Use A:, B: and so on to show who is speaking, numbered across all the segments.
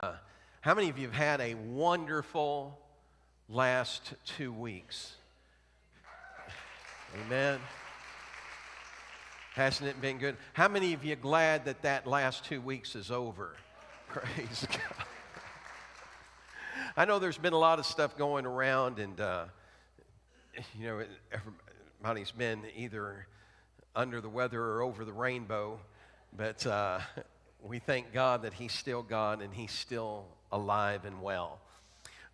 A: How many of you have had a wonderful last 2 weeks? Amen. Hasn't it been good? How many of you are glad that that last 2 weeks is over? Praise God. I know there's been a lot of stuff going around, and everybody's been either under the weather or over the rainbow, but we thank God that He's still God and He's still alive and well.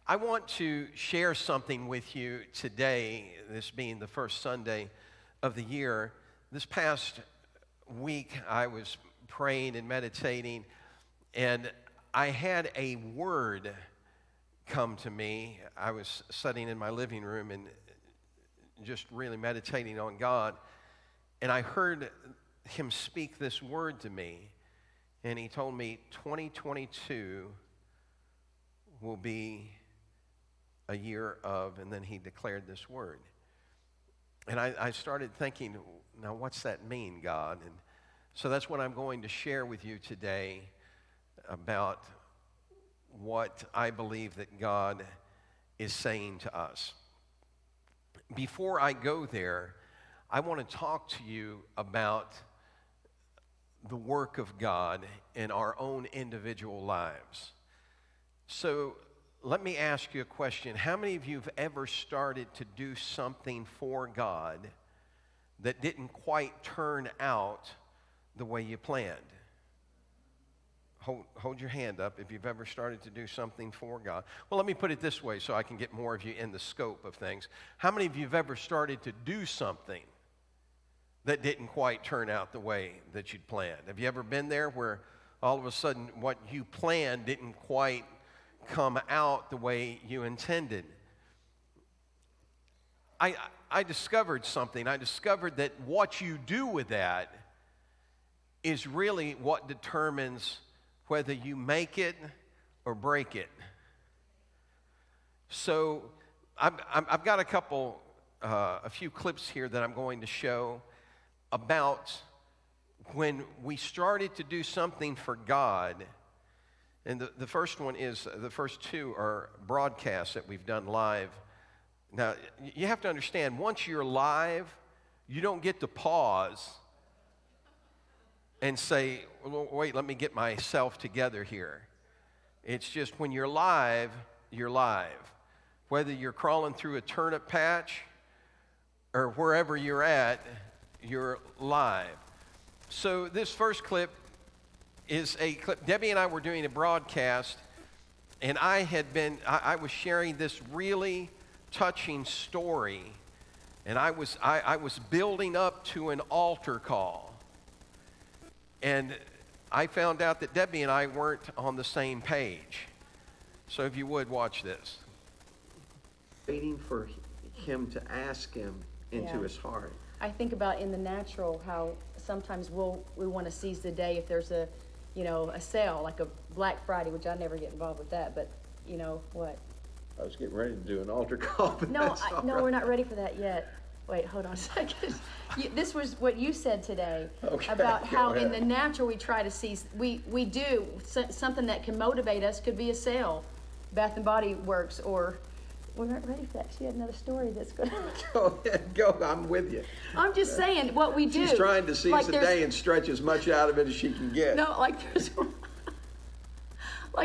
A: I want to share something with you today, this being the first Sunday of the year. This past week, I was praying and meditating, and I had a word come to me. I was sitting in my living room and just really meditating on God, and I heard Him speak this word to me, and He told me 2022 will be a year of, and then He declared this word. And I started thinking, now what's that mean, God? And so that's what I'm going to share with you today about what I believe that God is saying to us. Before I go there, I want to talk to you about the work of God in our own individual lives. So let me ask you a question. How many of you have ever started to do something for God that didn't quite turn out the way you planned? Hold your hand up if you've ever started to do something for God. Well, let me put it this way so I can get more of you in the scope of things. How many of you have ever started to do something that didn't quite turn out the way that you'd planned? Have you ever been there where all of a sudden what you planned didn't quite come out the way you intended? I discovered something. I discovered that what you do with that is really what determines whether you make it or break it. So I've got a few clips here that I'm going to show about when we started to do something for God. And the first one is, the first two are broadcasts that we've done live. Now, you have to understand, once you're live, you don't get to pause and say, well, wait, let me get myself together here. It's just when you're live, you're live. Whether you're crawling through a turnip patch or wherever you're at, you're live. So this first clip is a clip. Debbie and I were doing a broadcast, and I was sharing this really touching story, and I was building up to an altar call. And I found out that Debbie and I weren't on the same page. So if you would, watch this.
B: Waiting for Him to ask Him into his heart.
C: I think about in the natural how sometimes we want to seize the day if there's a sale, like a Black Friday, which I never get involved with that, but you know what?
B: I was getting ready to do an altar call, but
C: No, we're not ready for that yet. Wait, hold on a second. This was what you said today about how in the natural we try to seize. We do something that can motivate us. Could be a sale, Bath and Body Works, or we weren't ready for that. She had another story that's good.
B: Go ahead, go. I'm with you.
C: I'm just saying what we do.
B: She's trying to seize the day and stretch as much out of it as she can get.
C: No, like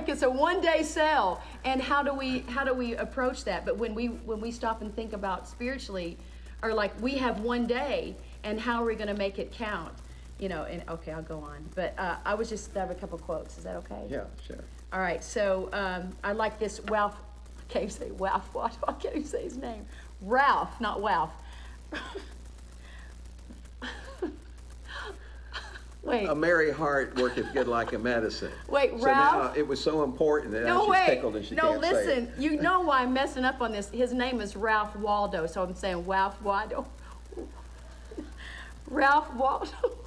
C: it's a one-day sale, and how do we approach that? But when we stop and think about spiritually, or like we have one day, and how are we going to make it count? And okay, I'll go on. But I was just have a couple quotes. Is that okay?
B: Yeah, sure.
C: All right. So I like this Ralph. I can't even say Ralph. What? I can't even say his name. Ralph, not Ralph. Wait.
B: A merry heart worketh good like a medicine.
C: Wait,
B: so
C: Ralph?
B: Now it was so important that now she's tickled and she can't say it.
C: Listen. You know why I'm messing up on this. His name is Ralph Waldo, so I'm saying Ralph Waldo. Ralph Waldo.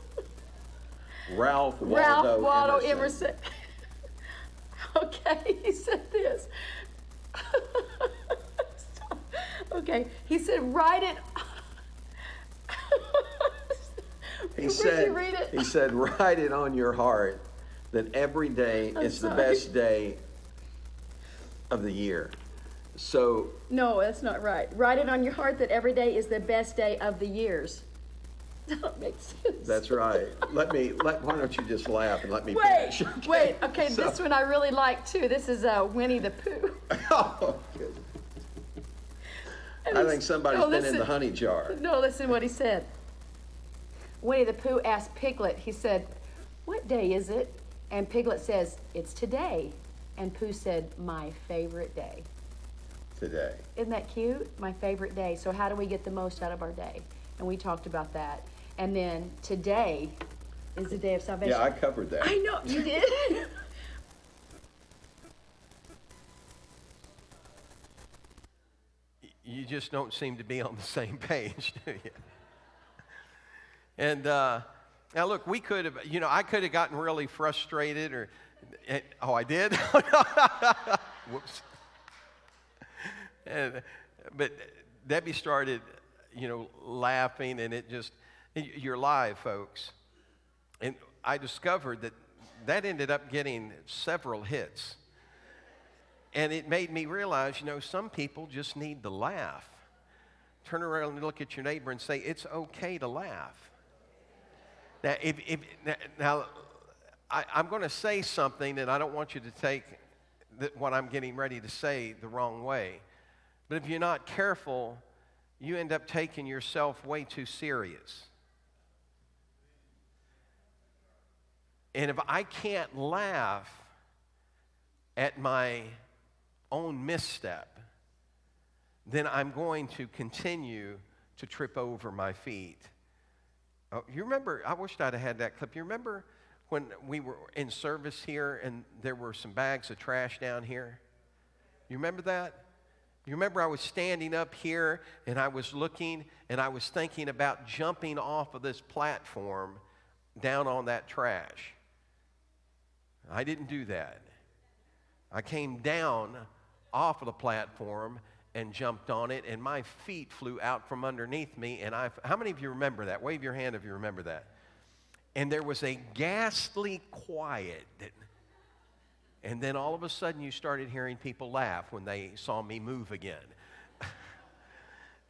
B: Ralph Waldo
C: Emerson. Okay, he said this. Okay, he said, write it.
B: He said, write it on your heart that every day is the best day of the year. So
C: No, that's not right. Write it on your heart that every day is the best day of the years. That don't make sense.
B: that's right. Why don't you just laugh and let me
C: Wait,
B: finish?
C: wait, okay,
B: So-
C: this one I really like too. This is Winnie the Pooh.
B: Oh, good. I think somebody's
C: No,
B: been in
C: listen.
B: the honey jar.
C: No, listen what he said. Winnie the Pooh asked Piglet, he said, "What day is it?" And Piglet says, "It's today." And Pooh said, "My favorite day."
B: Today.
C: Isn't that cute? My favorite day. So how do we get the most out of our day? And we talked about that. And then today is the day of salvation.
B: Yeah, I covered that.
C: I know, you did?
A: You just don't seem to be on the same page, do you? And now look, we could have, I could have gotten really frustrated oh, I did? Whoops. But Debbie started, laughing, and you're live, folks. And I discovered that ended up getting several hits. And it made me realize, some people just need to laugh. Turn around and look at your neighbor and say, it's okay to laugh. Now, I'm going to say something, and I don't want you to take what I'm getting ready to say the wrong way. But if you're not careful, you end up taking yourself way too serious. And if I can't laugh at my own misstep, then I'm going to continue to trip over my feet. Oh, you remember, I wished I'd have had that clip. You remember when we were in service here and there were some bags of trash down here? You remember that? You remember I was standing up here and I was looking and I was thinking about jumping off of this platform down on that trash. I didn't do that. I came down off of the platform and jumped on it, and my feet flew out from underneath me, and how many of you remember that? Wave your hand if you remember that. And there was a ghastly quiet, and then all of a sudden you started hearing people laugh when they saw me move again.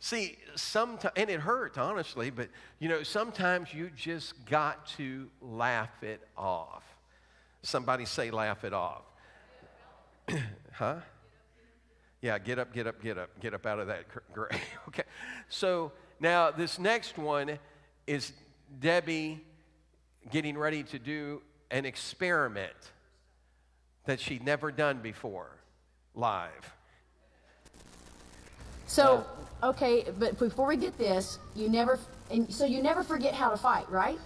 A: See, sometimes, and it hurt, honestly, but, sometimes you just got to laugh it off. Somebody say, laugh it off. Huh? Yeah, get up out of that grave. Okay, so now this next one is Debbie getting ready to do an experiment that she'd never done before, live.
C: So, okay, but before we get this, you never forget how to fight, right?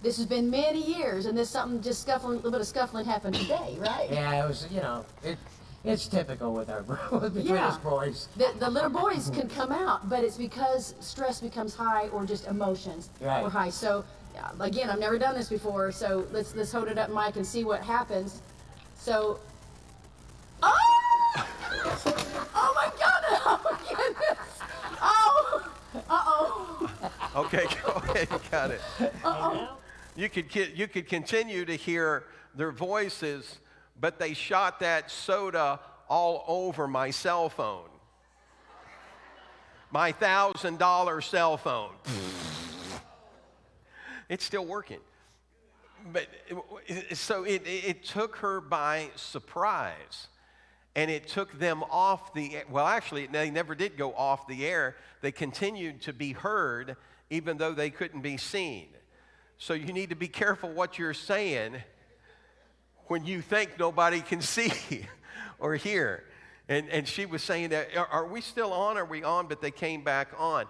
C: This has been many years, and a little bit of scuffling happened today, right?
D: Yeah, it was, it's typical with between us boys.
C: The little boys can come out, but it's because stress becomes high or just emotions
D: Right.
C: were high. So, again, I've never done this before, so let's hold it up, Mike, and see what happens. So, oh! Oh my goodness! Oh my goodness! Oh! Uh-oh!
A: Okay, go ahead, you got it.
C: Uh-oh!
A: You could continue to hear their voices, but they shot that soda all over my cell phone. My $1,000 cell phone. It's still working. But so it took her by surprise. And it took them off the air. Well, actually, they never did go off the air. They continued to be heard, even though they couldn't be seen. So you need to be careful what you're saying when you think nobody can see or hear. And she was saying that, are we still on? Are we on? But they came back on.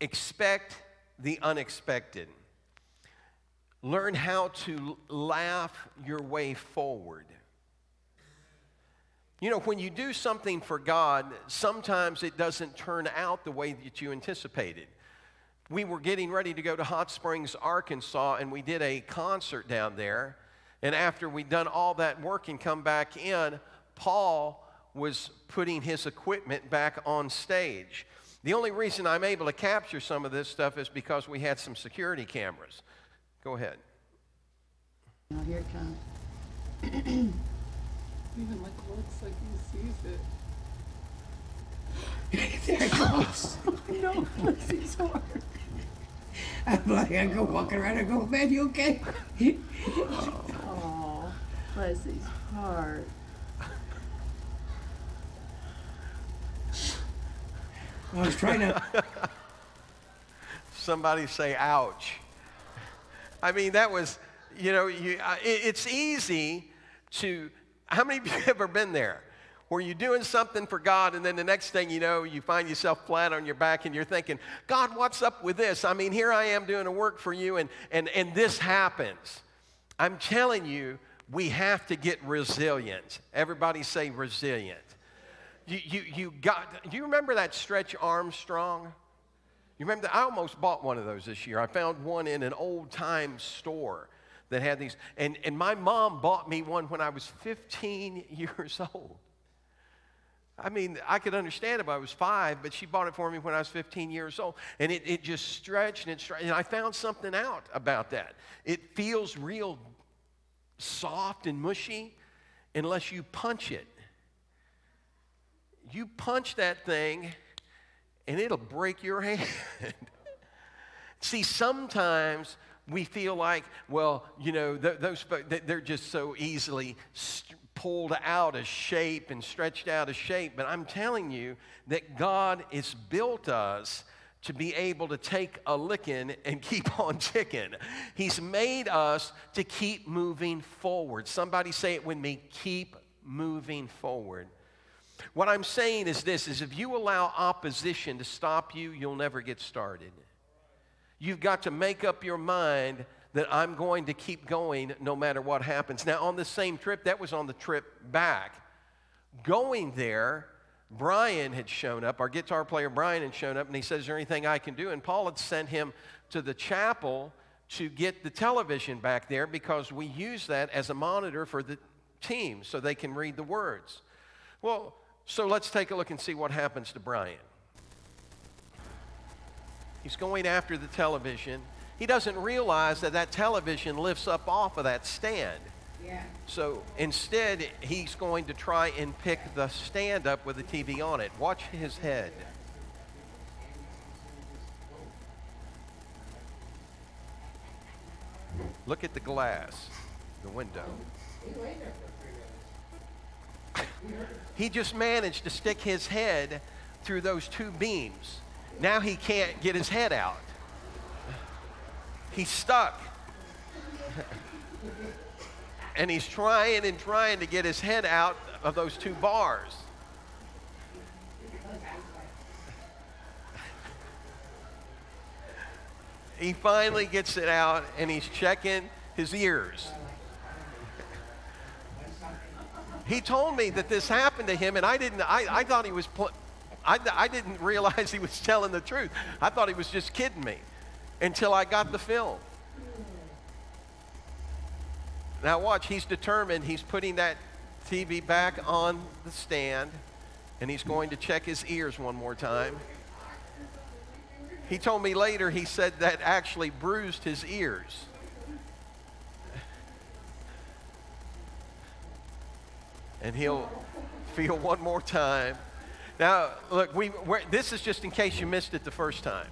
A: Expect the unexpected. Learn how to laugh your way forward. When you do something for God, sometimes it doesn't turn out the way that you anticipated. We were getting ready to go to Hot Springs, Arkansas, and we did a concert down there. And after we'd done all that work and come back in, Paul was putting his equipment back on stage. The only reason I'm able to capture some of this stuff is because we had some security cameras. Go ahead.
C: Now here it comes.
E: even looks like he sees it.
F: There it goes.
E: No, bless his heart.
F: I'm like, I go walking around and go, man, you okay?
E: Oh, bless his heart.
F: I was trying to.
A: Somebody say, ouch. I mean, that was, it's easy to, how many of you have ever been there? Where you're doing something for God, and then the next thing you know, you find yourself flat on your back, and you're thinking, God, what's up with this? I mean, here I am doing a work for you, and this happens. I'm telling you, we have to get resilient. Everybody say resilient. Do you remember that Stretch Armstrong? You remember that? I almost bought one of those this year. I found one in an old-time store that had these, and my mom bought me one when I was 15 years old. I mean, I could understand if I was 5, but she bought it for me when I was 15 years old. And it just stretched and it stretched. And I found something out about that. It feels real soft and mushy unless you punch it. You punch that thing, and it'll break your hand. See, sometimes we feel like, well, those they're just so easily pulled out of shape and stretched out of shape. But I'm telling you that God has built us to be able to take a licking and keep on ticking. He's made us to keep moving forward. Somebody say it with me, keep moving forward. What I'm saying is this, is if you allow opposition to stop you, you'll never get started. You've got to make up your mind that I'm going to keep going no matter what happens. Now, on the same trip, that was on the trip back. Going there, Brian had shown up, our guitar player Brian had shown up, and he said, is there anything I can do? And Paul had sent him to the chapel to get the television back there because we use that as a monitor for the team so they can read the words. Well, so let's take a look and see what happens to Brian. He's going after the television. He doesn't realize that television lifts up off of that stand.
F: Yeah.
A: So instead, he's going to try and pick the stand up with the TV on it. Watch his head. Look at the glass, the window. He just managed to stick his head through those two beams. Now he can't get his head out. He's stuck. And he's trying and trying to get his head out of those two bars. He finally gets it out, and he's checking his ears. He told me that this happened to him, and I thought he was, I didn't realize he was telling the truth. I thought he was just kidding me until I got the film. Now watch, he's determined. He's putting that TV back on the stand, and he's going to check his ears one more time. He told me later, he said that actually bruised his ears. And he'll feel one more time. Now, look, this is just in case you missed it the first time.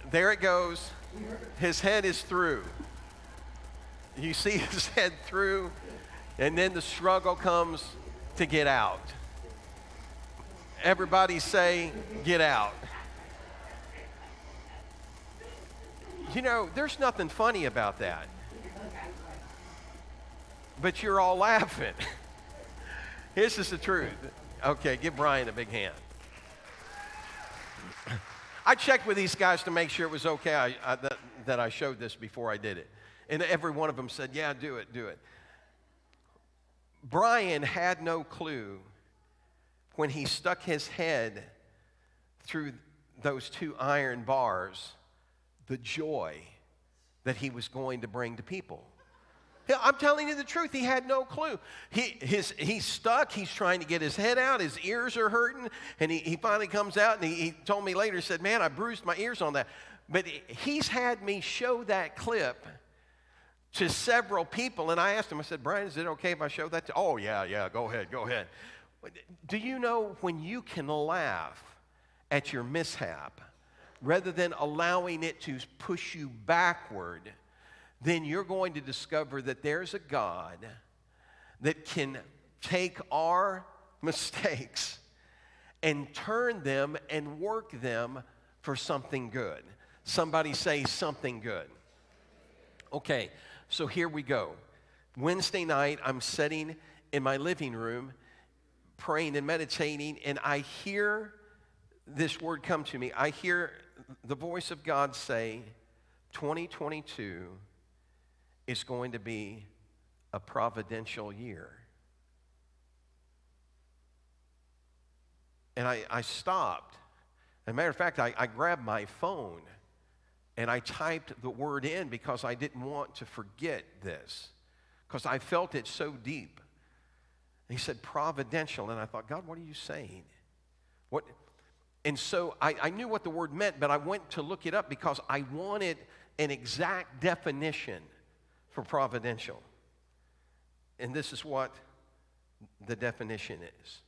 A: There it goes. His head is through. You see his head through, and then the struggle comes to get out. Everybody say, get out. There's nothing funny about that. But you're all laughing. This is the truth. Okay, give Brian a big hand. I checked with these guys to make sure it was okay that I showed this before I did it. And every one of them said, yeah, do it. Brian had no clue when he stuck his head through those two iron bars, the joy that he was going to bring to people. I'm telling you the truth. He had no clue. He's stuck. He's trying to get his head out. His ears are hurting. And he finally comes out, and he told me later, he said, man, I bruised my ears on that. But he's had me show that clip to several people, and I asked him, I said, Brian, is it okay if I show that oh, yeah, go ahead. Do you know when you can laugh at your mishap rather than allowing it to push you backward, then you're going to discover that there's a God that can take our mistakes and turn them and work them for something good. Somebody say something good. Okay, so here we go. Wednesday night, I'm sitting in my living room praying and meditating, and I hear this word come to me. I hear the voice of God say, 2022 is going to be a providential year. And I stopped. As a matter of fact, I grabbed my phone and I typed the word in because I didn't want to forget this, because I felt it so deep. And he said, providential. And I thought, God, what are you saying? What? And so I knew what the word meant, but I went to look it up because I wanted an exact definition for providential. And this is what the definition is.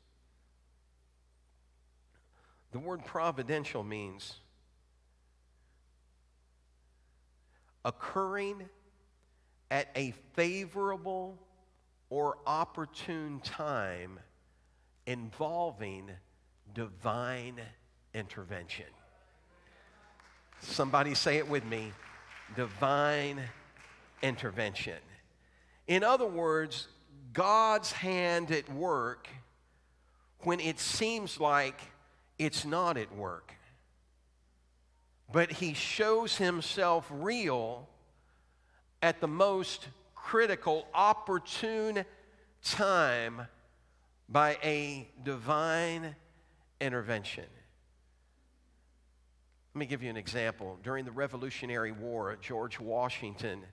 A: The word providential means occurring at a favorable or opportune time involving divine intervention. Somebody say it with me. Divine intervention. In other words, God's hand at work when it seems like it's not at work. But he shows himself real at the most critical, opportune time by a divine intervention. Let me give you an example. During the Revolutionary War, George Washington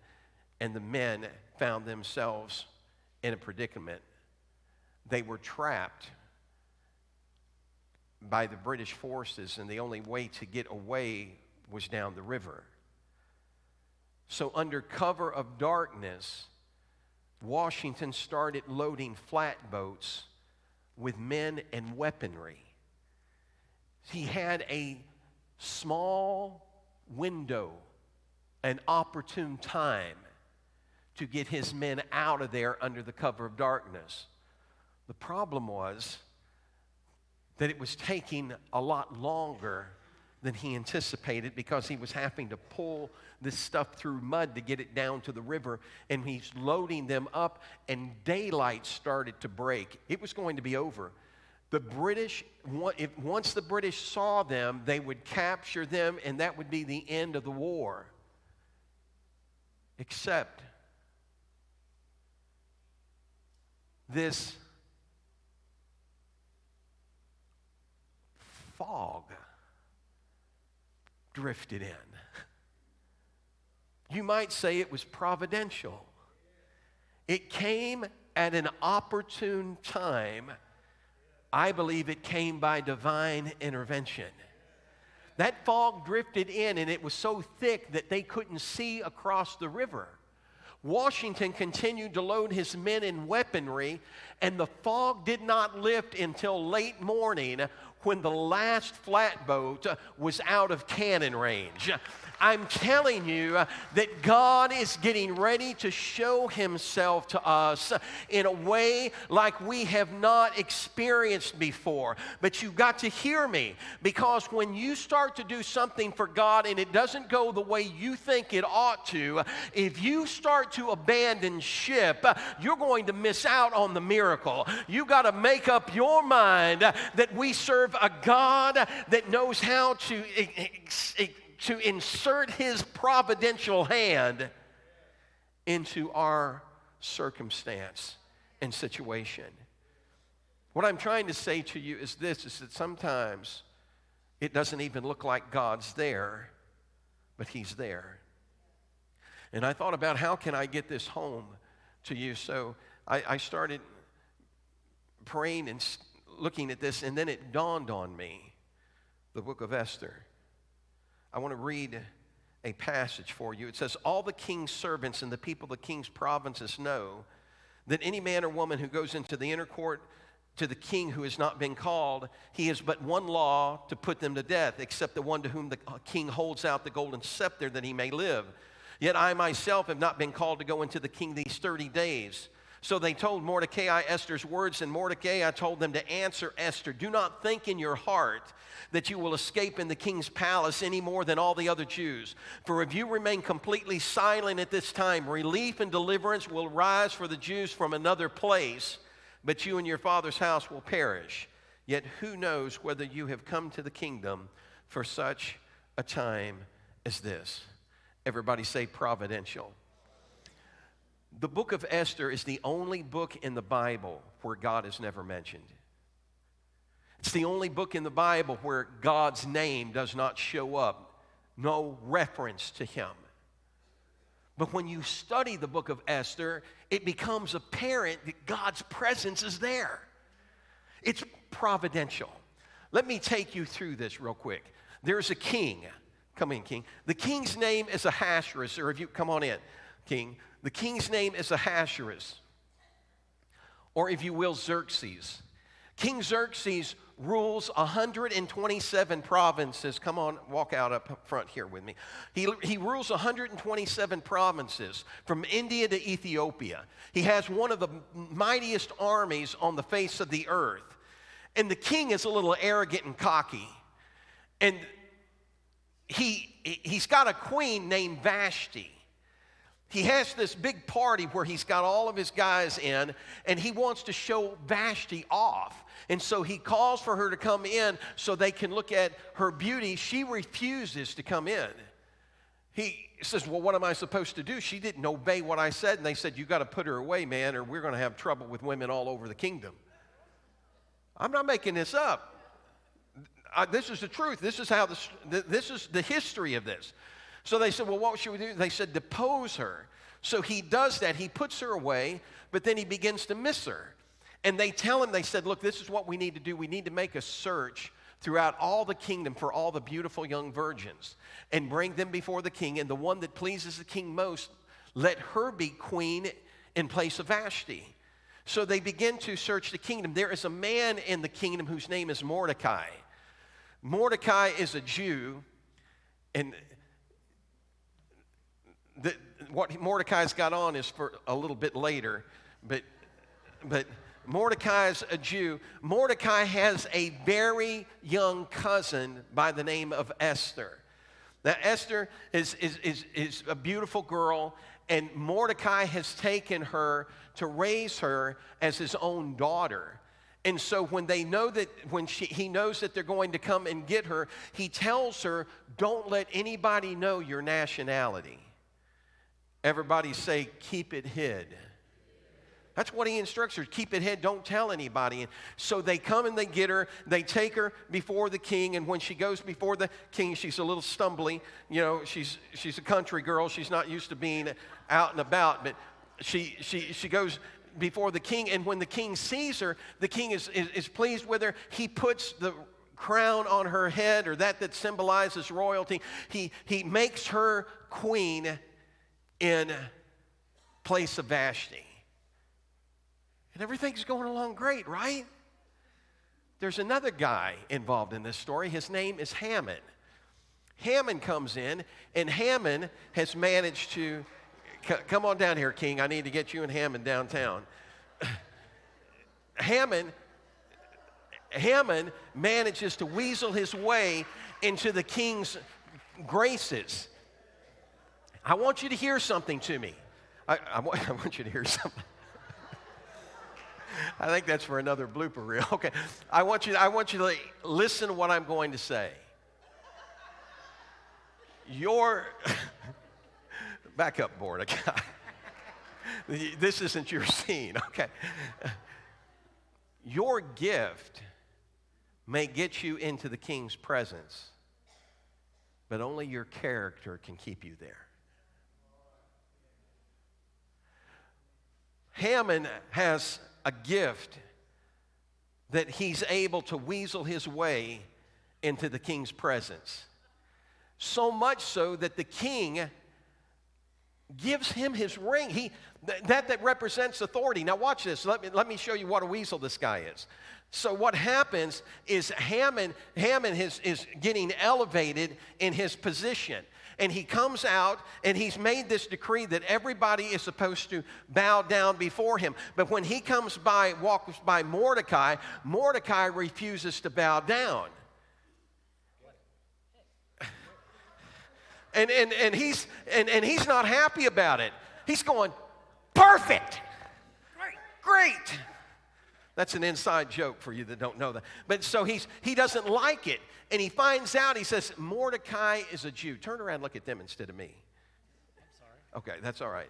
A: and the men found themselves in a predicament. They were trapped by the British forces, and the only way to get away was down the river. So under cover of darkness, Washington started loading flatboats with men and weaponry. He had a small window, an opportune time to get his men out of there under the cover of darkness. The problem was that it was taking a lot longer than he anticipated because he was having to pull this stuff through mud to get it down to the river, and he's loading them up, and daylight started to break. It was going to be over. The British, once the British saw them, they would capture them, and that would be the end of the war. Except this fog drifted in. You might say it was providential. It came at an opportune time. I believe it came by divine intervention. That fog drifted in, and it was so thick that they couldn't see across the river. Washington continued to load his men in weaponry, and the fog did not lift until late morning when the last flatboat was out of cannon range. I'm telling you that God is getting ready to show himself to us in a way like we have not experienced before. But you've got to hear me, because when you start to do something for God and it doesn't go the way you think it ought to, if you start to abandon ship, you're going to miss out on the miracle. You've got to make up your mind that we serve a God that knows how to insert his providential hand into our circumstance and situation. What I'm trying to say to you is this, is that sometimes it doesn't even look like God's there, but he's there. And I thought about how can I get this home to you. So I started praying and looking at this, and then it dawned on me, the book of Esther. I want to read a passage for you. It says, all the king's servants and the people of the king's provinces know that any man or woman who goes into the inner court to the king who has not been called, he has but one law to put them to death, except the one to whom the king holds out the golden scepter that he may live. Yet I myself have not been called to go into the king these 30 days. So they told Mordecai Esther's words, and Mordecai told them to answer Esther, do not think in your heart that you will escape in the king's palace any more than all the other Jews. For if you remain completely silent at this time, relief and deliverance will rise for the Jews from another place, but you and your father's house will perish. Yet who knows whether you have come to the kingdom for such a time as this? Everybody say providential. The book of Esther is the only book in the Bible where God is never mentioned. It's the only book in the Bible where God's name does not show up, no reference to him. But when you study the book of Esther, it becomes apparent that God's presence is there. It's providential. Let me take you through this real quick. There's a king. Come in, king. The king's name is Ahasuerus, or if you come on in, king. The king's name is Ahasuerus, or if you will, Xerxes. King Xerxes rules 127 provinces. Come on, walk out up front here with me. He rules 127 provinces from India to Ethiopia. He has one of the mightiest armies on the face of the earth. And the king is a little arrogant and cocky. And he's got a queen named Vashti. He has this big party where he's got all of his guys in, and he wants to show Vashti off. And so he calls for her to come in so they can look at her beauty. She refuses to come in. He says, well, what am I supposed to do? She didn't obey what I said, and they said, you got to put her away, man, or we're going to have trouble with women all over the kingdom. I'm not making this up. This is the truth. This is the history of this. So they said, well, what should we do? They said, depose her. So he does that. He puts her away, but then he begins to miss her. And they tell him, they said, look, this is what we need to do. We need to make a search throughout all the kingdom for all the beautiful young virgins and bring them before the king. And the one that pleases the king most, let her be queen in place of Vashti. So they begin to search the kingdom. There is a man in the kingdom whose name is Mordecai. Mordecai is a Jew, and what Mordecai's got on is for a little bit later, but Mordecai's a Jew. Mordecai has a very young cousin by the name of Esther. Now, Esther is a beautiful girl, and Mordecai has taken her to raise her as his own daughter. And so when they know that, he knows that they're going to come and get her, he tells her, don't let anybody know your nationality. Everybody say, keep it hid. That's what he instructs her. Keep it hid. Don't tell anybody. And so they come and they get her. They take her before the king. And when she goes before the king, she's a little stumbly. You know, she's a country girl. She's not used to being out and about. But she goes before the king. And when the king sees her, the king is pleased with her. He puts the crown on her head, or that symbolizes royalty. He makes her queen in place of Vashti. And everything's going along great, right? There's another guy involved in this story. His name is Haman. Haman comes in, and Haman has managed to, come on down here, King. I need to get you and Haman downtown. Haman manages to weasel his way into the king's graces. I want you to hear something to me. I want you to hear something. I think that's for another blooper reel. Okay. I want you to listen to what I'm going to say. Back up, board. This isn't your scene. Okay. Your gift may get you into the king's presence, but only your character can keep you there. Haman has a gift that he's able to weasel his way into the king's presence. So much so that the king gives him his ring. That represents authority. Now watch this. Let me show you what a weasel this guy is. So what happens is Haman is getting elevated in his position. And he comes out and he's made this decree that everybody is supposed to bow down before him. But when he walks by Mordecai, Mordecai refuses to bow down. And he's not happy about it. He's going, perfect, great. That's an inside joke for you that don't know that. But so he doesn't like it. And he finds out, he says, Mordecai is a Jew. Turn around and look at them instead of me. I'm sorry. Okay, that's all right.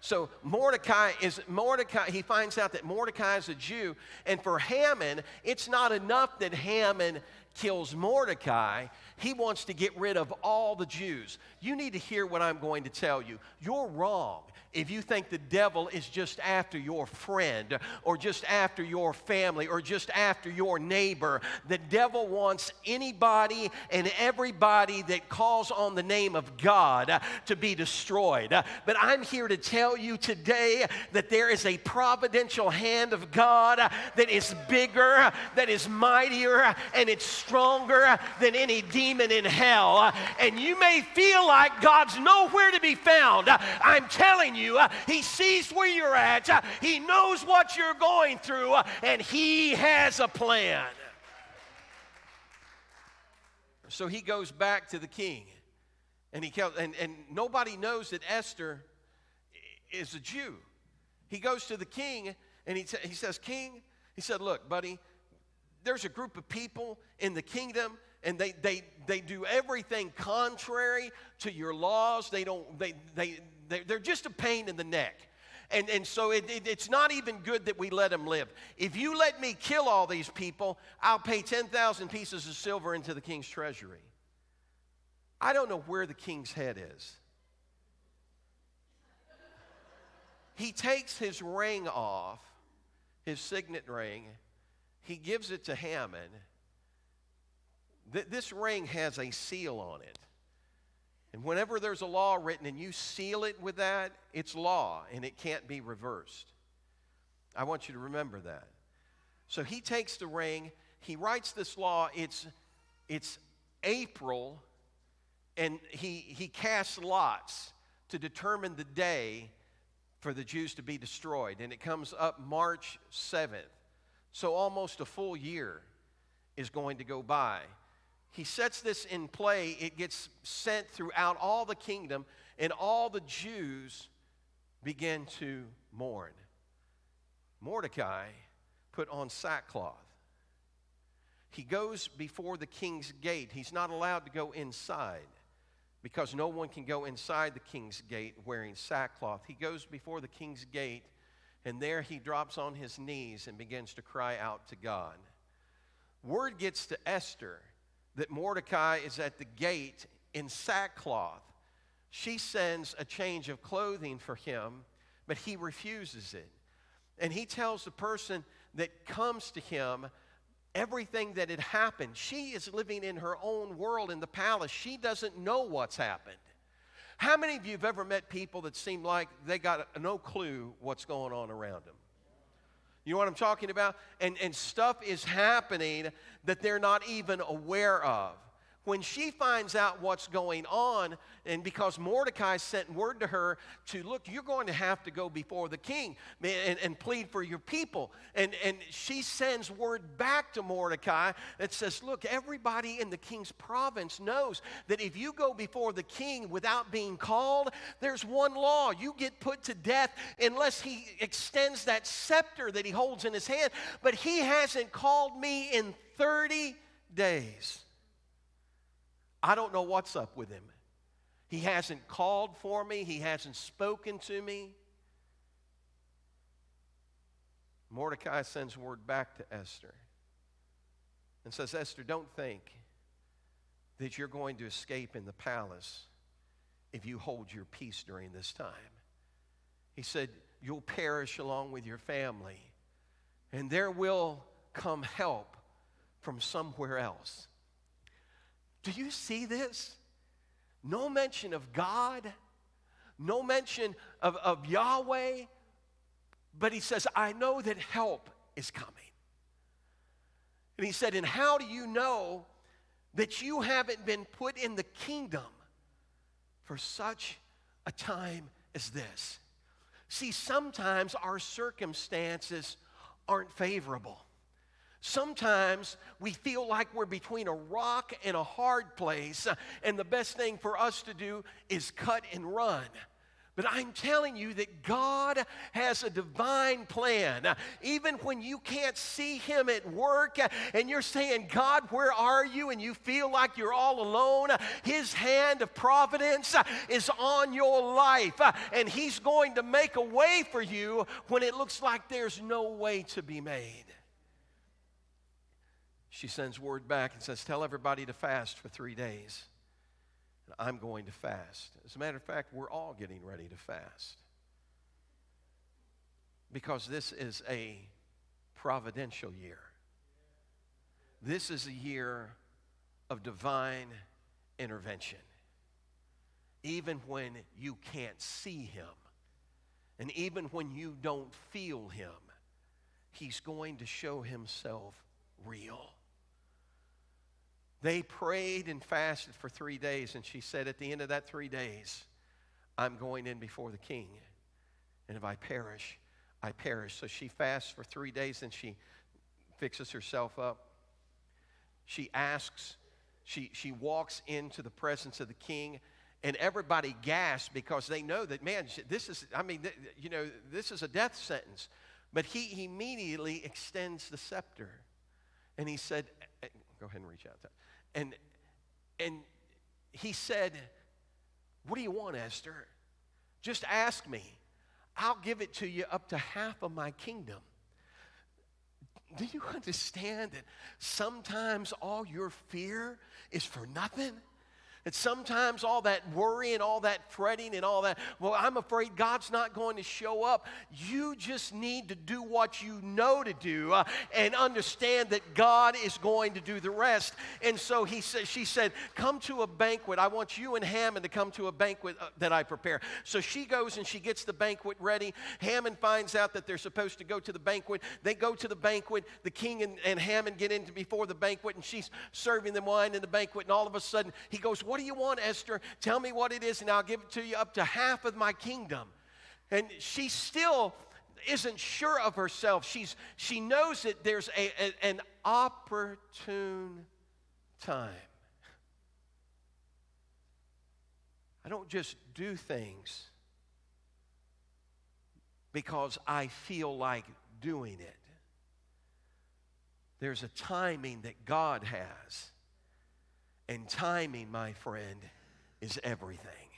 A: So Mordecai, he finds out that Mordecai is a Jew. And for Haman, it's not enough that Haman kills Mordecai. He wants to get rid of all the Jews. You need to hear what I'm going to tell you. You're wrong if you think the devil is just after your friend or just after your family or just after your neighbor. The devil wants anybody and everybody that calls on the name of God to be destroyed. But I'm here to tell you today that there is a providential hand of God that is bigger, that is mightier, and it's stronger than any demon in hell. And you may feel like God's nowhere to be found. I'm telling you, He sees where you're at. He knows what you're going through, and He has a plan. So he goes back to the king, and nobody knows that Esther is a Jew. He goes to the king, and he says, King, he said, look, buddy, there's a group of people in the kingdom, and they do everything contrary to your laws. They're just a pain in the neck. And so it's not even good that we let them live. If you let me kill all these people, I'll pay 10,000 pieces of silver into the king's treasury. I don't know where the king's head is. He takes his ring off, his signet ring. He gives it to Haman. This ring has a seal on it. And whenever there's a law written and you seal it with that, it's law and it can't be reversed. I want you to remember that. So he takes the ring, he writes this law, it's April, and he casts lots to determine the day for the Jews to be destroyed. And it comes up March 7th. So almost a full year is going to go by. He sets this in play. It gets sent throughout all the kingdom, and all the Jews begin to mourn. Mordecai put on sackcloth. He goes before the king's gate. He's not allowed to go inside because no one can go inside the king's gate wearing sackcloth. He goes before the king's gate, and there he drops on his knees and begins to cry out to God. Word gets to Esther that Mordecai is at the gate in sackcloth. She sends a change of clothing for him, but he refuses it. And he tells the person that comes to him everything that had happened. She is living in her own world in the palace. She doesn't know what's happened. How many of you have ever met people that seem like they got no clue what's going on around them? You know what I'm talking about? And stuff is happening that they're not even aware of. When she finds out what's going on, and because Mordecai sent word to her to, look, you're going to have to go before the king and plead for your people. And she sends word back to Mordecai that says, look, everybody in the king's province knows that if you go before the king without being called, there's one law. You get put to death unless he extends that scepter that he holds in his hand. But he hasn't called me in 30 days. I don't know what's up with him. He hasn't called for me. He hasn't spoken to me. Mordecai sends word back to Esther and says, Esther, don't think that you're going to escape in the palace if you hold your peace during this time. He said, you'll perish along with your family, and there will come help from somewhere else. Do you see this? no mention of God, no mention of Yahweh, but he says, I know that help is coming. And he said, and how do you know that you haven't been put in the kingdom for such a time as this? See, sometimes our circumstances aren't favorable. Sometimes we feel like we're between a rock and a hard place, and the best thing for us to do is cut and run. But I'm telling you that God has a divine plan. Even when you can't see him at work and you're saying, God, where are you? And you feel like you're all alone, his hand of providence is on your life. And he's going to make a way for you when it looks like there's no way to be made. She sends word back and says, tell everybody to fast for 3 days. I'm going to fast. As a matter of fact, we're all getting ready to fast. Because this is a providential year. This is a year of divine intervention. Even when you can't see him, and even when you don't feel him, he's going to show himself real. They prayed and fasted for 3 days, and she said at the end of that 3 days, I'm going in before the king, and if I perish, I perish. So she fasts for 3 days, and she fixes herself up. She asks, she walks into the presence of the king, and everybody gasps because they know that, man, this is a death sentence. But he immediately extends the scepter, and he said, go ahead and reach out. And he said, what do you want, Esther? Just ask me. I'll give it to you up to half of my kingdom. Do you understand that sometimes all your fear is for nothing? And sometimes all that worry and all that fretting and all that, well, I'm afraid God's not going to show up. You just need to do what you know to do and understand that God is going to do the rest. And so she said, come to a banquet. I want you and Haman to come to a banquet that I prepare. So she goes and she gets the banquet ready. Haman finds out that they're supposed to go to the banquet. They go to the banquet. The king and Haman get in before the banquet, and she's serving them wine in the banquet. And all of a sudden, he goes, what do you want, Esther? Tell me what it is, and I'll give it to you up to half of my kingdom. And she still isn't sure of herself. She knows that there's an opportune time. I don't just do things because I feel like doing it. There's a timing that God has. And timing, my friend, is everything.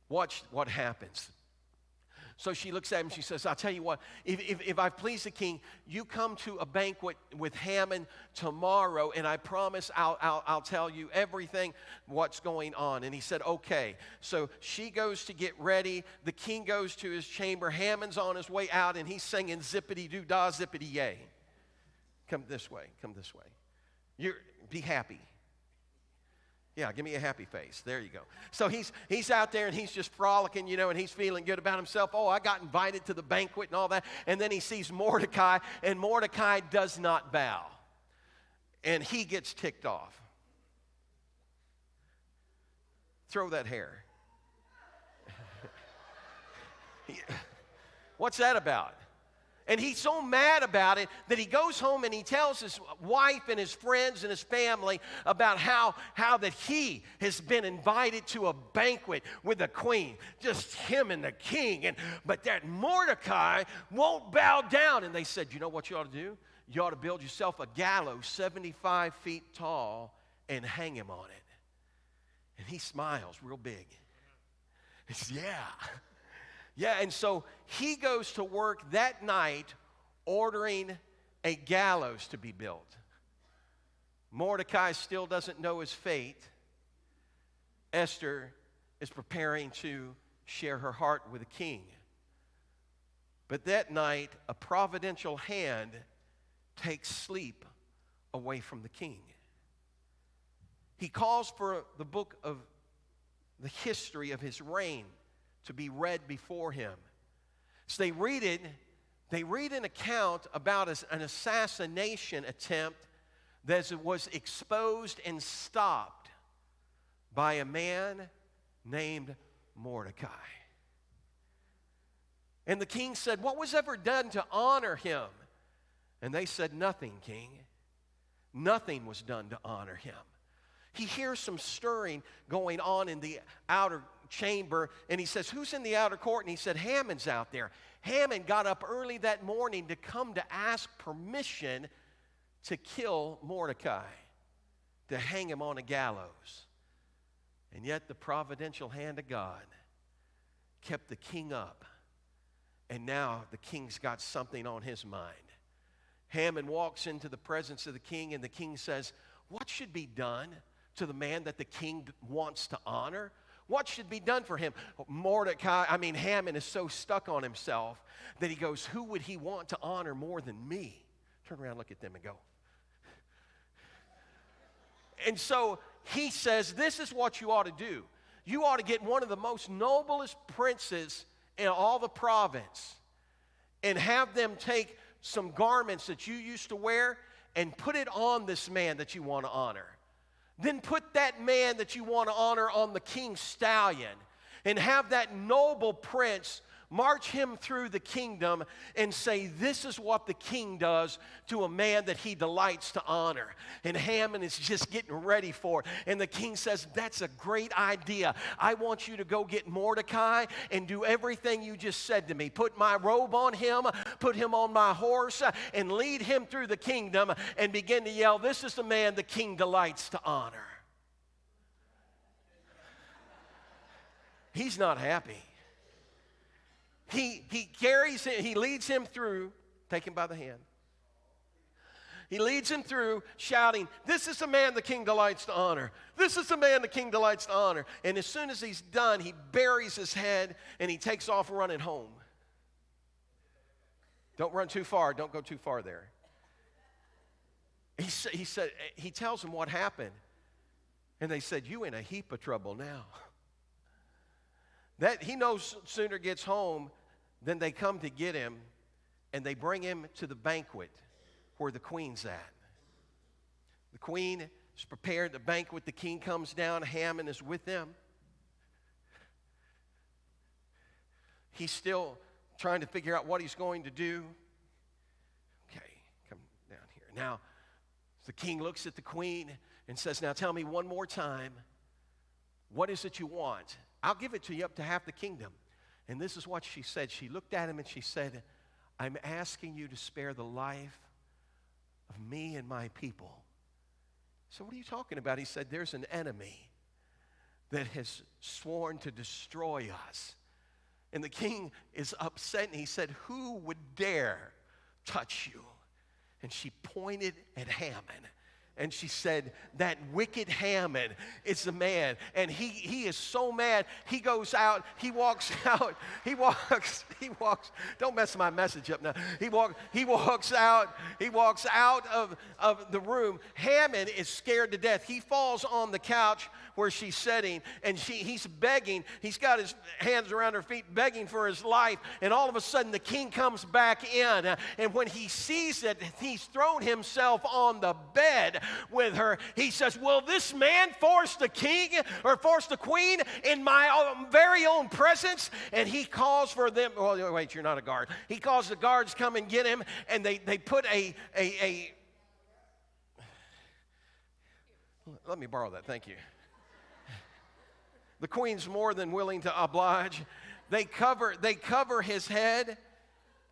A: Watch what happens. So she looks at him and she says, I'll tell you what, if I've pleased the king, you come to a banquet with Haman tomorrow, and I promise I'll tell you everything what's going on. And he said, okay. So she goes to get ready. The king goes to his chamber. Haman's on his way out, and he's singing zippity-doo-dah, zippity-yay. Come this way. Come this way. Be happy. Yeah, give me a happy face. There you go. So he's out there and he's just frolicking, and he's feeling good about himself. Oh, I got invited to the banquet and all that. And then he sees Mordecai, and Mordecai does not bow. And he gets ticked off. Throw that hair. What's that about? And he's so mad about it that he goes home and he tells his wife and his friends and his family about how that he has been invited to a banquet with the queen, just him and the king, but that Mordecai won't bow down. And they said, you know what you ought to do? You ought to build yourself a gallows 75 feet tall and hang him on it. And he smiles real big. He says, yeah. Yeah, and so he goes to work that night ordering a gallows to be built. Mordecai still doesn't know his fate. Esther is preparing to share her heart with the king. But that night, a providential hand takes sleep away from the king. He calls for the book of the history of his reign to be read before him. So they read an account about an assassination attempt that was exposed and stopped by a man named Mordecai. And the king said, "What was ever done to honor him?" And they said, "Nothing, king. Nothing was done to honor him." He hears some stirring going on in the outer chamber, and he says, "Who's in the outer court?" And he said, "Haman's out there." Haman got up early that morning to come to ask permission to kill Mordecai, to hang him on a gallows. And yet the providential hand of God kept the king up. And now the king's got something on his mind. Haman walks into the presence of the king, and the king says, "What should be done to the man that the king wants to honor? What should be done for him?" Haman is so stuck on himself that he goes, "Who would he want to honor more than me?" Turn around, look at them, and go. And so he says, "This is what you ought to do. You ought to get one of the most noblest princes in all the province and have them take some garments that you used to wear and put it on this man that you want to honor. Then put that man that you want to honor on the king's stallion and have that noble prince march him through the kingdom and say, 'This is what the king does to a man that he delights to honor.'" And Haman is just getting ready for it. And the king says, "That's a great idea. I want you to go get Mordecai and do everything you just said to me. Put my robe on him, put him on my horse, and lead him through the kingdom and begin to yell, 'This is the man the king delights to honor.'" He's not happy. He leads him through, take him by the hand. He leads him through shouting, "This is the man the king delights to honor. This is the man the king delights to honor." And as soon as he's done, he buries his head and he takes off running home. Don't run too far. Don't go too far there. He tells them what happened. And they said, "You in a heap of trouble now." That he knows sooner gets home than they come to get him, and they bring him to the banquet where the queen's at. The queen is prepared the banquet. The king comes down. Haman is with them. He's still trying to figure out what he's going to do. Okay, come down here. Now, the king looks at the queen and says, "Now tell me one more time, what is it you want? I'll give it to you up to half the kingdom." And this is what she said. She looked at him and she said, "I'm asking you to spare the life of me and my people." So what are you talking about? He said, "There's an enemy that has sworn to destroy us." And the king is upset and he said, "Who would dare touch you?" And she pointed at Haman. And she said, "That wicked Haman is the man." And he is so mad. He goes out. He walks out. He walks. Don't mess my message up now. He walks out. He walks out of the room. Haman is scared to death. He falls on the couch where she's sitting, and he's begging. He's got his hands around her feet, begging for his life. And all of a sudden, the king comes back in. And when he sees that he's thrown himself on the bed with her, he says, "Will this man force the king or force the queen in my very own presence?" And he calls for them. Well, wait, you're not a guard. He calls the guards come and get him, and they put a let me borrow that. Thank you. The queen's more than willing to oblige. They cover his head,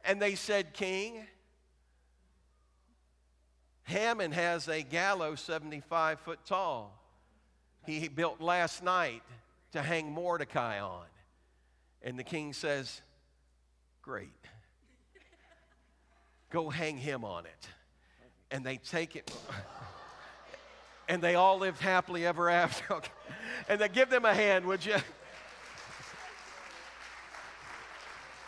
A: and they said, "King, Haman has a gallows 75 foot tall. He built last night to hang Mordecai on." And the king says, "Great. Go hang him on it." And they take it. And they all lived happily ever after. Okay. And they give them a hand, would you?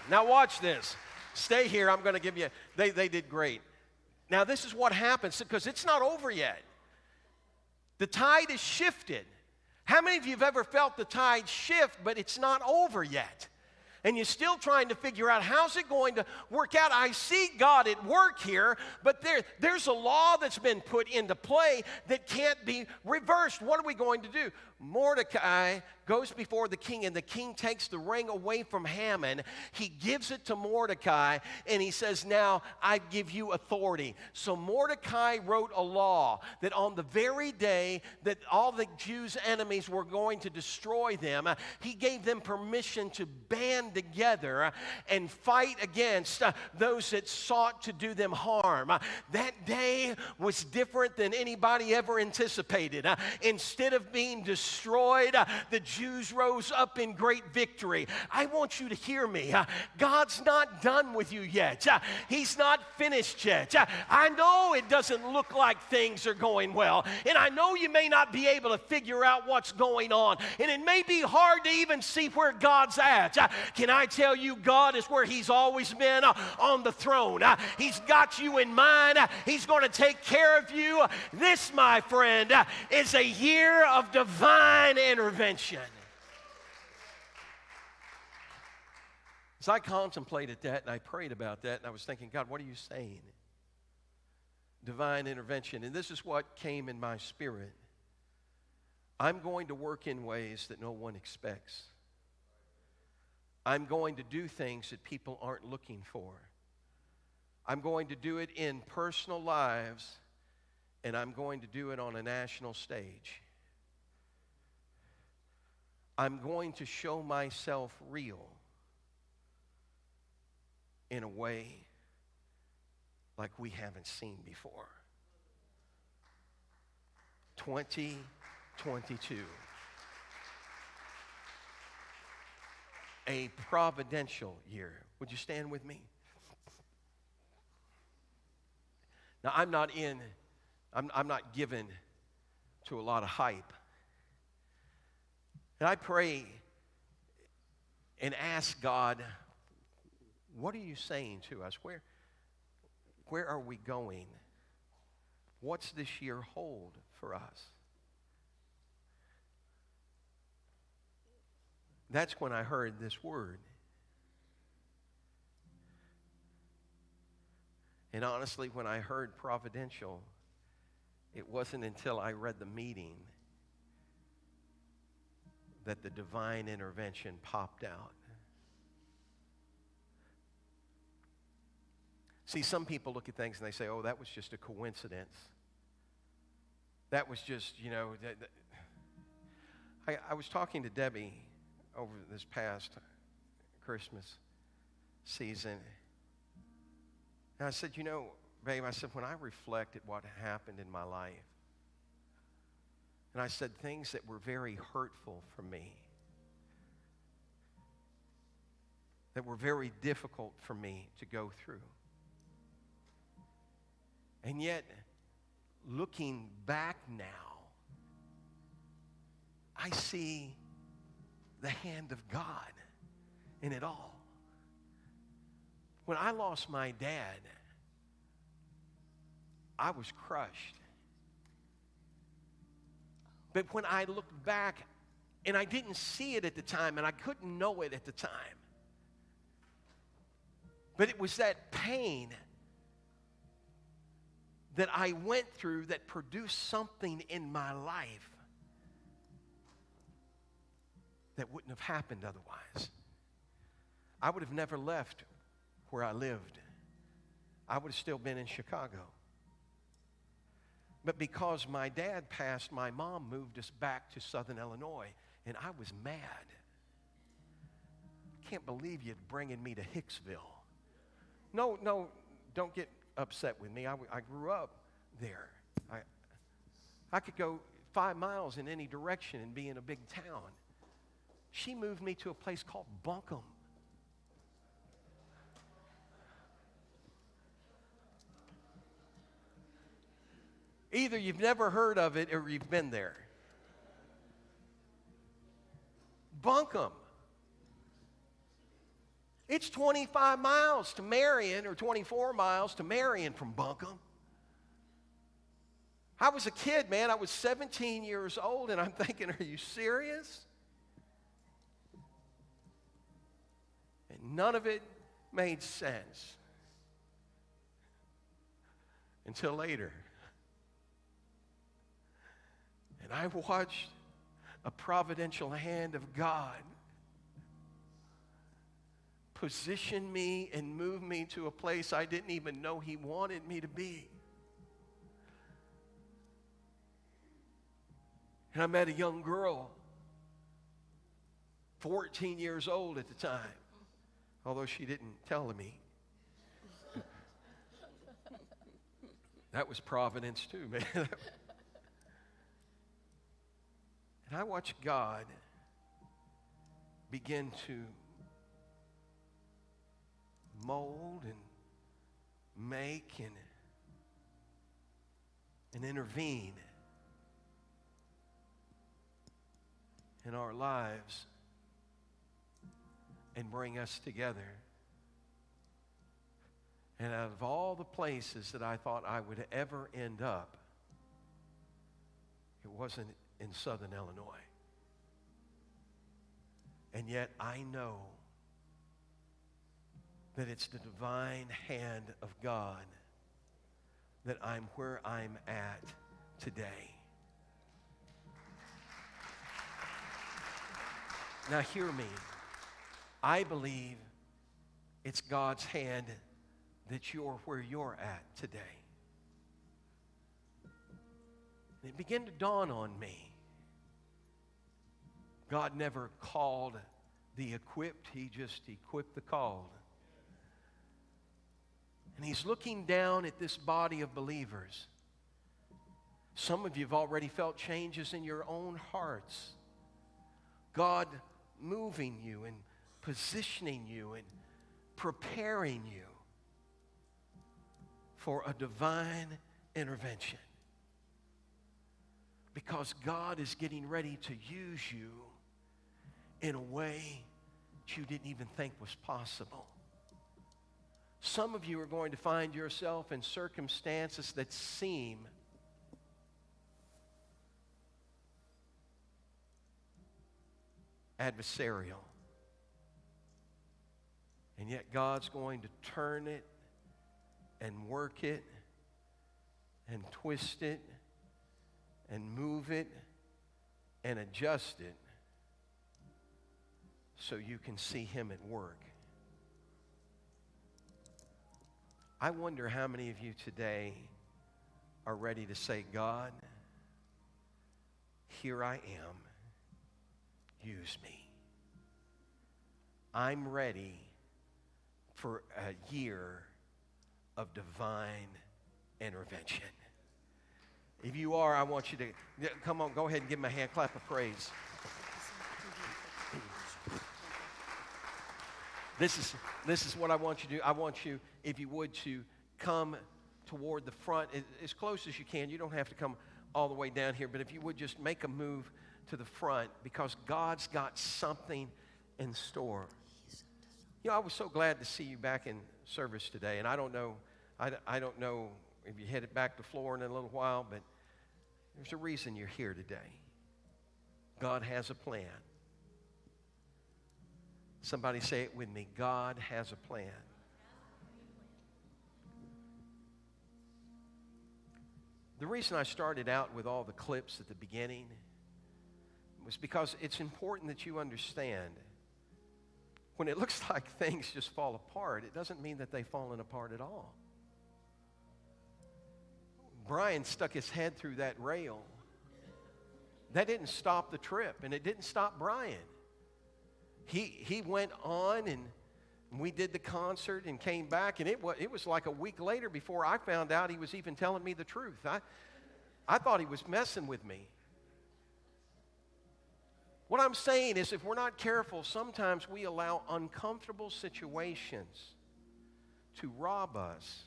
A: Now watch this. Stay here. I'm going to give you, they did great. Now this is what happens, because it's not over yet. The tide is shifted. How many of you have ever felt the tide shift, but it's not over yet? And you're still trying to figure out how's it going to work out. I see God at work here, but there's a law that's been put into play that can't be reversed. What are we going to do? Mordecai goes before the king, and the king takes the ring away from Haman. He gives it to Mordecai, and he says, now I give you authority. So Mordecai wrote a law that on the very day that all the Jews' enemies were going to destroy them, he gave them permission to band together and fight against those that sought to do them harm. That day was different than anybody ever anticipated. Instead of being destroyed, the Jews rose up in great victory. I want you to hear me. God's not done with you yet. He's not finished yet. I know it doesn't look like things are going well, and I know you may not be able to figure out what's going on, and it may be hard to even see where God's at. Can I tell you, God is where He's always been, on the throne. He's got you in mind. He's going to take care of you. This, my friend, is a year of divine intervention. As I contemplated that and I prayed about that, and I was thinking, God, what are you saying? Divine intervention. And this is what came in my spirit. I'm going to work in ways that no one expects. I'm going to do things that people aren't looking for. I'm going to do it in personal lives, and I'm going to do it on a national stage. I'm going to show myself real in a way like we haven't seen before. 2022. A providential year. Would you stand with me? Now, I'm not given to a lot of hype. And I pray and ask God, what are you saying to us? Where are we going? What's this year hold for us? That's when I heard this word. And honestly, when I heard providential, it wasn't until I read the meaning that the divine intervention popped out. See, some people look at things and they say, oh, that was just a coincidence. That was just, I was talking to Debbie over this past Christmas season. And I said, babe, when I reflect at what happened in my life, and I said things that were very hurtful for me, that were very difficult for me to go through. And yet, looking back now, I see the hand of God in it all. When I lost my dad, I was crushed. But when I looked back, and I didn't see it at the time, and I couldn't know it at the time, but it was that pain that I went through that produced something in my life that wouldn't have happened otherwise. I would have never left where I lived. I would have still been in Chicago. But because my dad passed, my mom moved us back to Southern Illinois, and I was mad. I can't believe you're bringing me to Hicksville. No, don't get upset with me. I grew up there. I could go 5 miles in any direction and be in a big town. She moved me to a place called Buncombe. Either you've never heard of it or you've been there. Buncombe. It's 25 miles to Marion, or 24 miles to Marion from Buncombe. I was a kid, man. I was 17 years old, and I'm thinking, are you serious? And none of it made sense until later. And I watched a providential hand of God position me and move me to a place I didn't even know He wanted me to be. And I met a young girl, 14 years old at the time, although she didn't tell me. That was providence too, man. And I watched God begin to mold and make and intervene in our lives and bring us together. And out of all the places that I thought I would ever end up, it wasn't in Southern Illinois. And yet I know that it's the divine hand of God that I'm where I'm at today. Now hear me. I believe it's God's hand that you're where you're at today. And it began to dawn on me. God never called the equipped, He just equipped the called. And He's looking down at this body of believers. Some of you have already felt changes in your own hearts. God moving you and positioning you and preparing you for a divine intervention. Because God is getting ready to use you in a way that you didn't even think was possible. Some of you are going to find yourself in circumstances that seem adversarial. And yet God's going to turn it and work it and twist it and move it and adjust it so you can see Him at work. I wonder how many of you today are ready to say, God, here I am. Use me. I'm ready for a year of divine intervention. If you are, I want you to come on, go ahead and give him a hand clap of praise. This is what I want you to do. I want you, if you would, to come toward the front as close as you can. You don't have to come all the way down here, but if you would just make a move to the front, because God's got something in store. You know, I was so glad to see you back in service today, and I don't know if you headed back to Florida in a little while, but there's a reason you're here today. God has a plan. Somebody say it with me. God has a plan. The reason I started out with all the clips at the beginning was because it's important that you understand when it looks like things just fall apart, it doesn't mean that they've fallen apart at all. Brian stuck his head through that rail. That didn't stop the trip, and it didn't stop Brian. He went on, and we did the concert and came back, and it was like a week later before I found out he was even telling me the truth. I thought he was messing with me. What I'm saying is, if we're not careful, sometimes we allow uncomfortable situations to rob us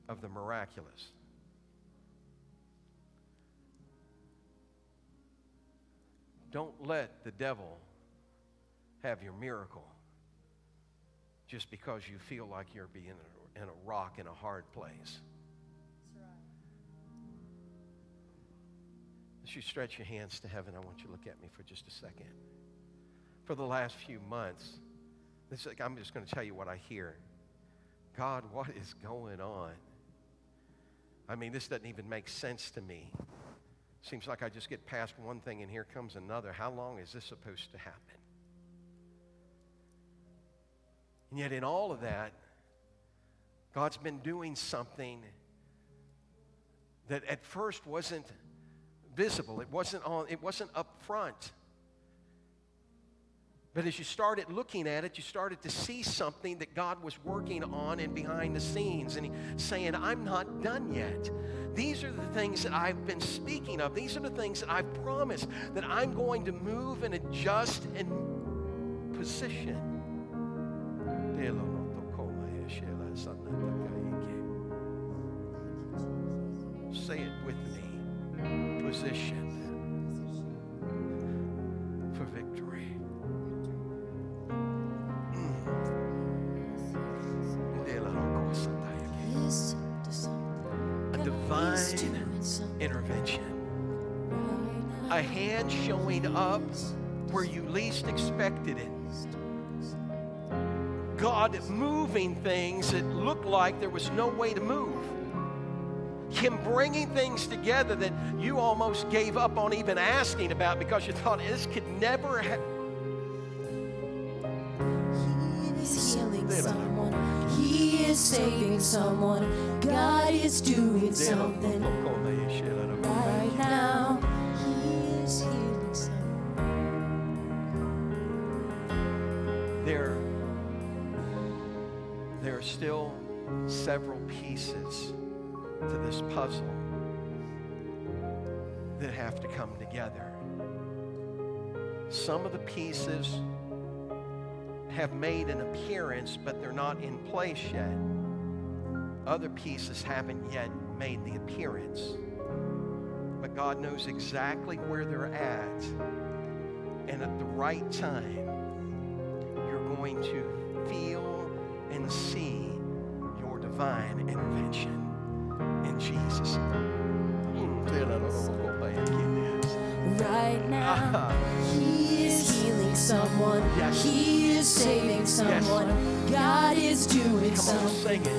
A: of the miraculous. Don't let the devil have your miracle just because you feel like you're being in a rock in a hard place. Would you stretch your hands to heaven? I want you to look at me for just a second. For the last few months, I'm just going to tell you what I hear. God, what is going on? I mean, this doesn't even make sense to me. Seems like I just get past one thing and here comes another. How long is this supposed to happen? And yet in all of that, God's been doing something that at first wasn't visible. It wasn't up front. But as you started looking at it, you started to see something that God was working on and behind the scenes. And He's saying, I'm not done yet. These are the things that I've been speaking of. These are the things that I've promised that I'm going to move and adjust and position. Say it with me. Positioned for victory. A divine intervention. A hand showing up where you least expected it. God moving things that looked like there was no way to move. Him bringing things together that you almost gave up on even asking about because you thought this could never happen.
G: He is healing someone. He is saving someone. God is doing something right now. He is healing someone.
A: There are still several pieces to this puzzle that have to come together. Some of the pieces have made an appearance, but they're not in place yet. Other pieces haven't yet made the appearance. But God knows exactly where they're at. And at the right time, you're going to feel and see your divine intervention. In Jesus' name.
G: Right now, He is healing someone.
A: Yes.
G: He is saving someone.
A: Yes.
G: God is doing
A: Come on,
G: something.
A: sing it.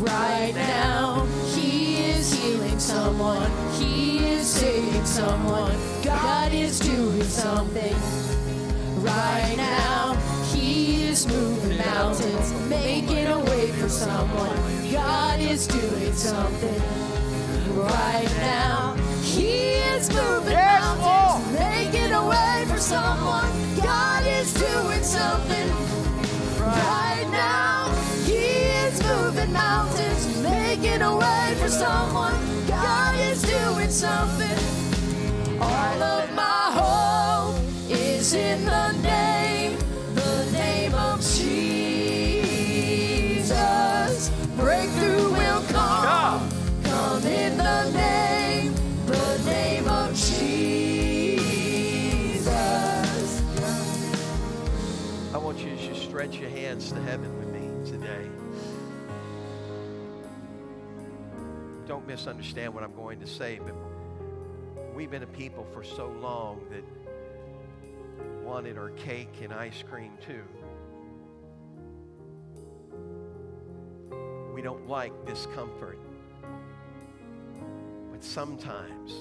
G: Right now, He is healing someone. He is saving someone. God is doing something. Right now, He is moving mountains, making a way for someone. God is doing something. Right now, He is moving mountains, making a way for someone. God is doing something. Right now, He is moving mountains, making a way for someone. God is doing something. All of my hope is in the name of Jesus. Breakthrough will come in the name of Jesus.
A: I want you to just stretch your hands to heaven with me today. Don't misunderstand what I'm going to say, but we've been a people for so long that wanted our cake and ice cream too. We don't like discomfort. But sometimes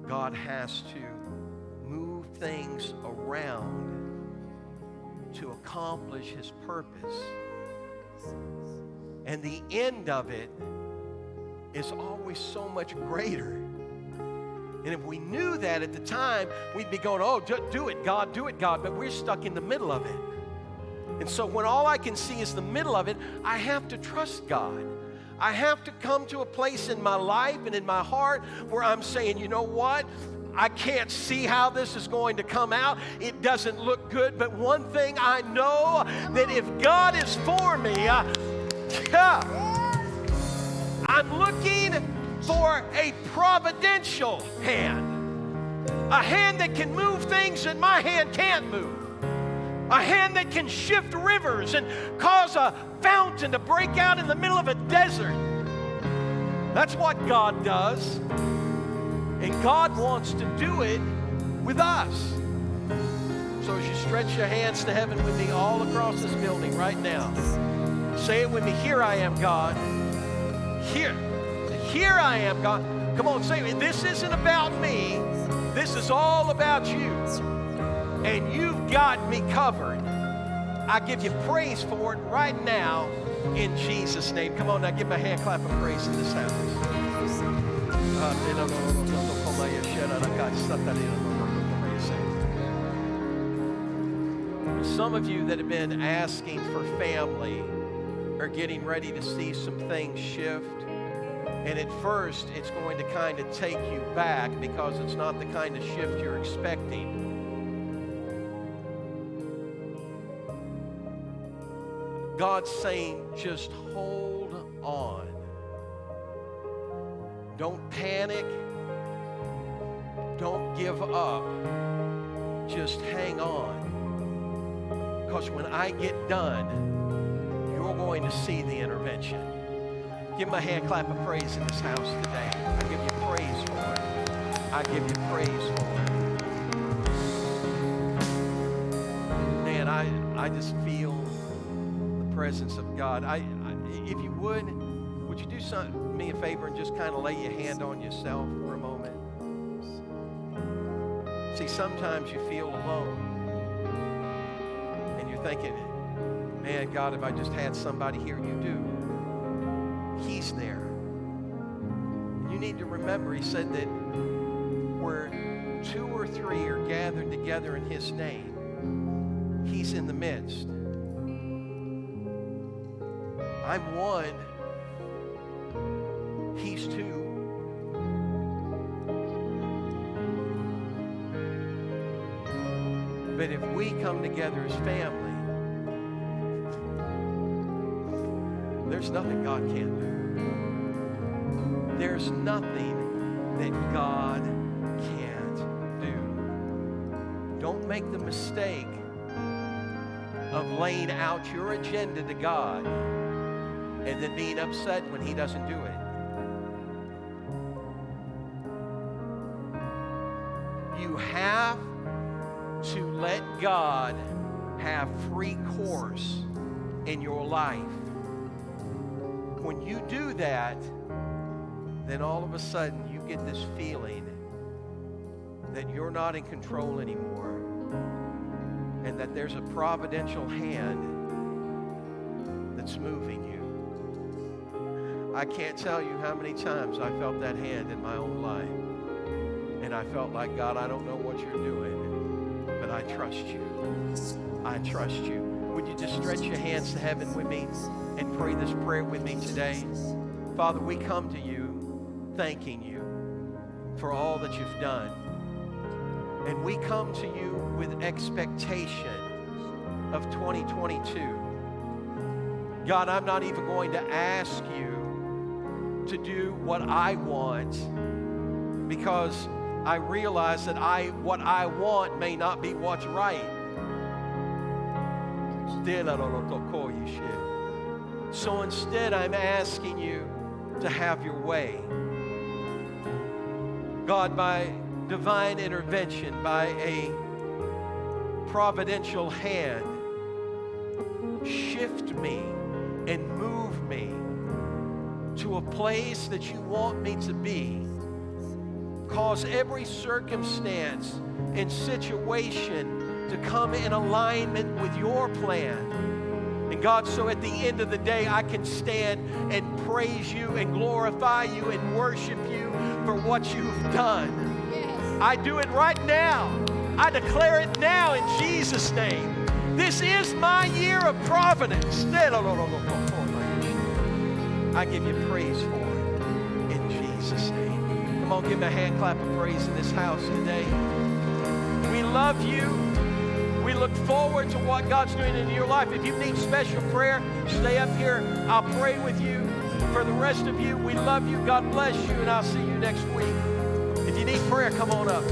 A: God has to move things around to accomplish His purpose. And the end of it is always so much greater. And if we knew that at the time, we'd be going, oh, do it, God, do it, God. But we're stuck in the middle of it. And so when all I can see is the middle of it, I have to trust God. I have to come to a place in my life and in my heart where I'm saying, you know what? I can't see how this is going to come out. It doesn't look good. But one thing I know, that if God is for me, I'm looking for a providential hand. A hand that can move things that my hand can't move. A hand that can shift rivers and cause a fountain to break out in the middle of a desert. That's what God does. And God wants to do it with us. So as you stretch your hands to heaven with me all across this building right now, say it with me. Here I am, God. Here I am, God. Come on, say it. This isn't about me. This is all about you. And you've got me covered. I give you praise for it right now in Jesus' name. Come on now, give me a hand clap of praise in this house. Some of you that have been asking for family are getting ready to see some things shift. And at first, it's going to kind of take you back because it's not the kind of shift you're expecting. God's saying, just hold on. Don't panic. Don't give up. Just hang on. Because when I get done, you're going to see the intervention. Give him a hand clap of praise in this house today. I give you praise for it. I give you praise for it. Man, I just feel the presence of God. If you would you do me a favor and just kind of lay your hand on yourself for a moment? See, sometimes you feel alone. And you're thinking, man, God, if I just had somebody here, you do. He's there. You need to remember, he said that where 2 or 3 are gathered together in his name, he's in the midst. I'm one. He's 2. But if we come together as family, there's nothing God can't do. There's nothing that God can't do. Don't make the mistake of laying out your agenda to God and then being upset when he doesn't do it. You have to let God have free course in your life. When you do that, then all of a sudden you get this feeling that you're not in control anymore and that there's a providential hand that's moving you. I can't tell you how many times I felt that hand in my own life. And I felt like, God, I don't know what you're doing, but I trust you. I trust you. Would you just stretch your hands to heaven with me and pray this prayer with me today? Father, we come to you thanking you for all that you've done. And we come to you with expectation of 2022. God, I'm not even going to ask you to do what I want, because I realize that what I want may not be what's right. So instead, I'm asking you to have your way. God, by divine intervention, by a providential hand, shift me and move me to a place that you want me to be. Cause every circumstance and situation to come in alignment with your plan. And God, so at the end of the day, I can stand and praise you and glorify you and worship you for what you've done. Yes. I do it right now. I declare it now in Jesus' name. This is my year of providence. I give you praise for it in Jesus' name. Come on, give me a hand clap of praise in this house today. We love you. We look forward to what God's doing in your life. If you need special prayer, stay up here. I'll pray with you. For the rest of you, we love you. God bless you, and I'll see you next week. If you need prayer, come on up.